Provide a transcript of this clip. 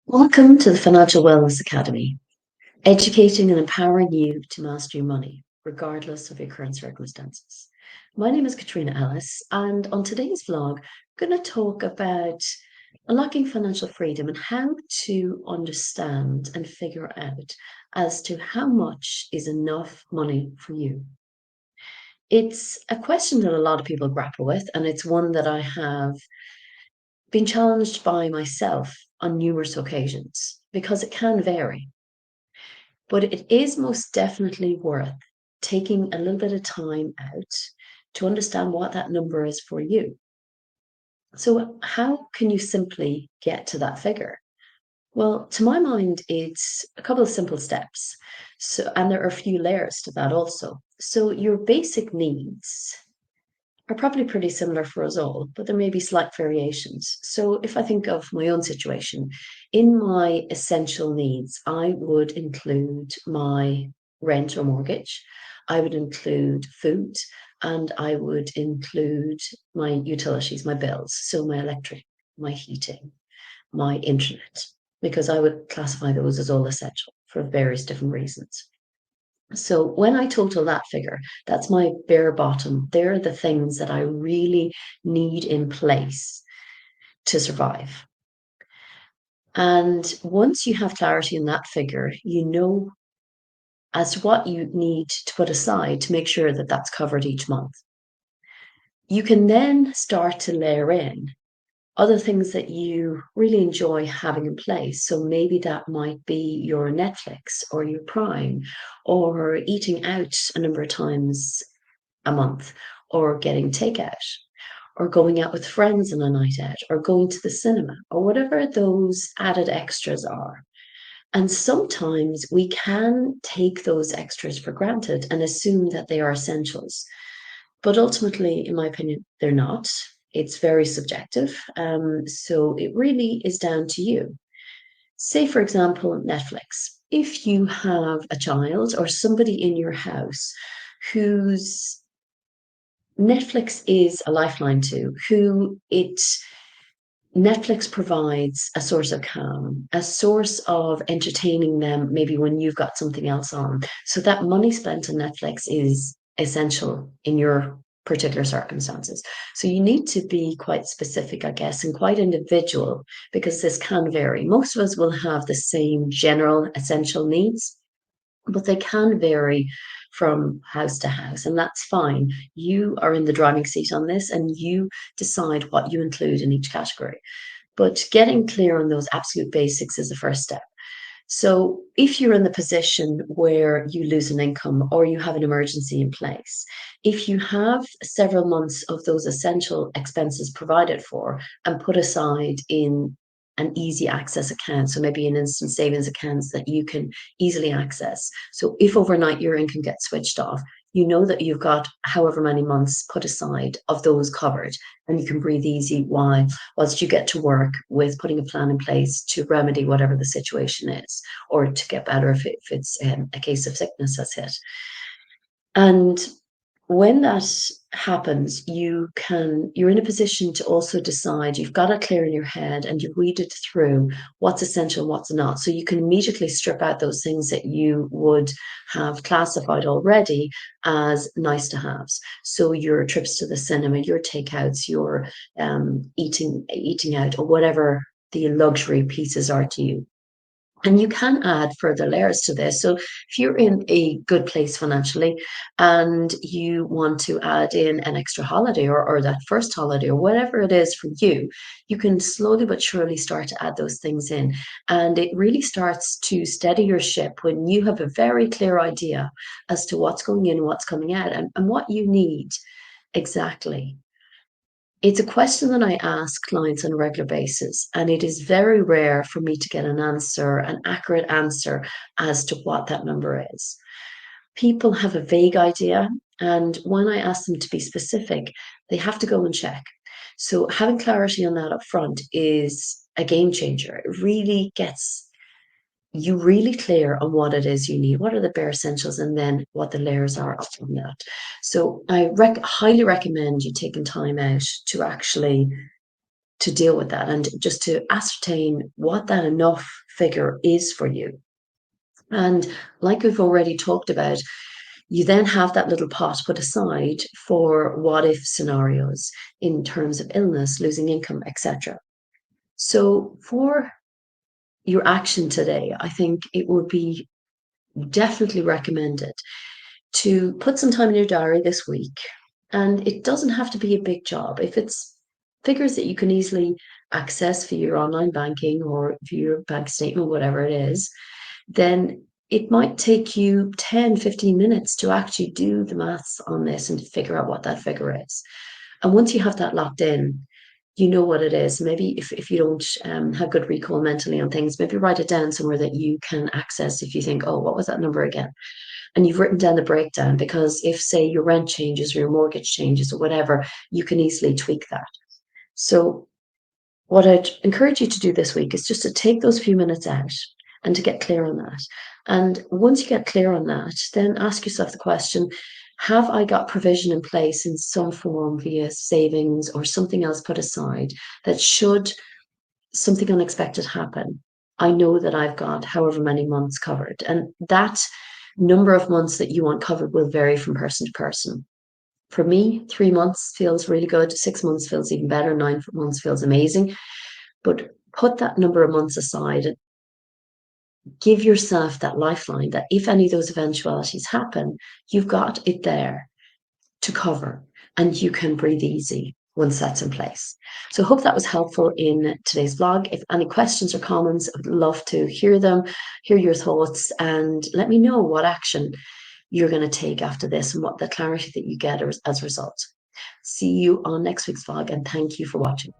Welcome to the Financial Wellness Academy, educating and empowering you to master your money, regardless of your current circumstances. My name is Caitriona Ellis, and on today's vlog, I'm going to talk about unlocking financial freedom and how to understand and figure out as to how much is enough money for you. It's a question that a lot of people grapple with, and it's one that I have been challenged by myself on numerous occasions because it can vary. But it is most definitely worth taking a little bit of time out to understand what that number is for you. So, how can you simply get to that figure? Well, to my mind, it's a couple of simple steps. And there are a few layers to that also. So, your basic needs are probably pretty similar for us all, but there may be slight variations. So, if I think of my own situation, in my essential needs, I would include my rent or mortgage, I would include food, and I would include my utilities, my bills, so my electric, my heating, my internet, because I would classify those as all essential for various different reasons. So when I total that figure, that's my bare bottom. They're the things that I really need in place to survive. And once you have clarity in that figure, you know as to what you need to put aside to make sure that that's covered each month. You can then start to layer in other things that you really enjoy having in place. So maybe that might be your Netflix or your Prime or eating out a number of times a month or getting takeout or going out with friends on a night out or going to the cinema or whatever those added extras are. And sometimes we can take those extras for granted and assume that they are essentials. But ultimately, in my opinion, they're not. It's very subjective. So it really is down to you. Say, for example, Netflix. If you have a child or somebody in your house whose Netflix is a lifeline to, who it Netflix provides a source of calm, a source of entertaining them, maybe when you've got something else on. So that money spent on Netflix is essential in your particular circumstances. So you need to be quite specific, I guess, and quite individual because this can vary. Most of us will have the same general essential needs, but they can vary from house to house, and that's fine. You are in the driving seat on this, and you decide what you include in each category. But getting clear on those absolute basics is the first step. So, if you're in the position where you lose an income or you have an emergency in place, if you have several months of those essential expenses provided for and put aside in an easy access account, so maybe an instant savings account that you can easily access. So, if overnight your income gets switched off, you know that you've got however many months put aside of those covered, and you can breathe easy whilst you get to work with putting a plan in place to remedy whatever the situation is, or to get better if it's a case of sickness that's hit. And when that happens, you're in a position to also decide, you've got it clear in your head and you've weeded through what's essential, what's not. So you can immediately strip out those things that you would have classified already as nice to haves. So your trips to the cinema, your takeouts, your eating out, or whatever the luxury pieces are to you. And you can add further layers to this. So if you're in a good place financially and you want to add in an extra holiday, or that first holiday or whatever it is for you, you can slowly but surely start to add those things in. And it really starts to steady your ship when you have a very clear idea as to what's going in and what's coming out, and what you need exactly. It's a question that I ask clients on a regular basis, and it is very rare for me to get an answer, an accurate answer as to what that number is. People have a vague idea, and when I ask them to be specific, they have to go and check. So having clarity on that up front is a game changer. It really gets you really clear on what it is you need, what are the bare essentials, and then what the layers are from that. So I highly recommend you taking time out to actually to deal with that and just to ascertain what that enough figure is for you. And like we've already talked about, you then have that little pot put aside for what if scenarios in terms of illness, losing income, etc. So for your action today, I think it would be definitely recommended to put some time in your diary this week. And it doesn't have to be a big job. If it's figures that you can easily access for your online banking or for your bank statement, whatever it is, then it might take you 10, 15 minutes to actually do the maths on this and figure out what that figure is. And once you have that locked in, you know what it is. Maybe if you don't have good recall mentally on things, maybe write it down somewhere that you can access if you think, oh, what was that number again? And you've written down the breakdown because if, say, your rent changes or your mortgage changes or whatever, you can easily tweak that. So what I'd encourage you to do this week is just to take those few minutes out and to get clear on that. And once you get clear on that, then ask yourself the question, have I got provision in place in some form via savings or something else put aside that should something unexpected happen, I know that I've got however many months covered. And that number of months that you want covered will vary from person to person. For me, 3 months feels really good. 6 months feels even better. 9 months feels amazing. But put that number of months aside and give yourself that lifeline that if any of those eventualities happen, you've got it there to cover and you can breathe easy once that's in place. So I hope that was helpful in today's vlog. If any questions or comments, I would love to hear them, hear your thoughts, and let me know what action you're going to take after this and what the clarity that you get as a result. See you on next week's vlog, and thank you for watching.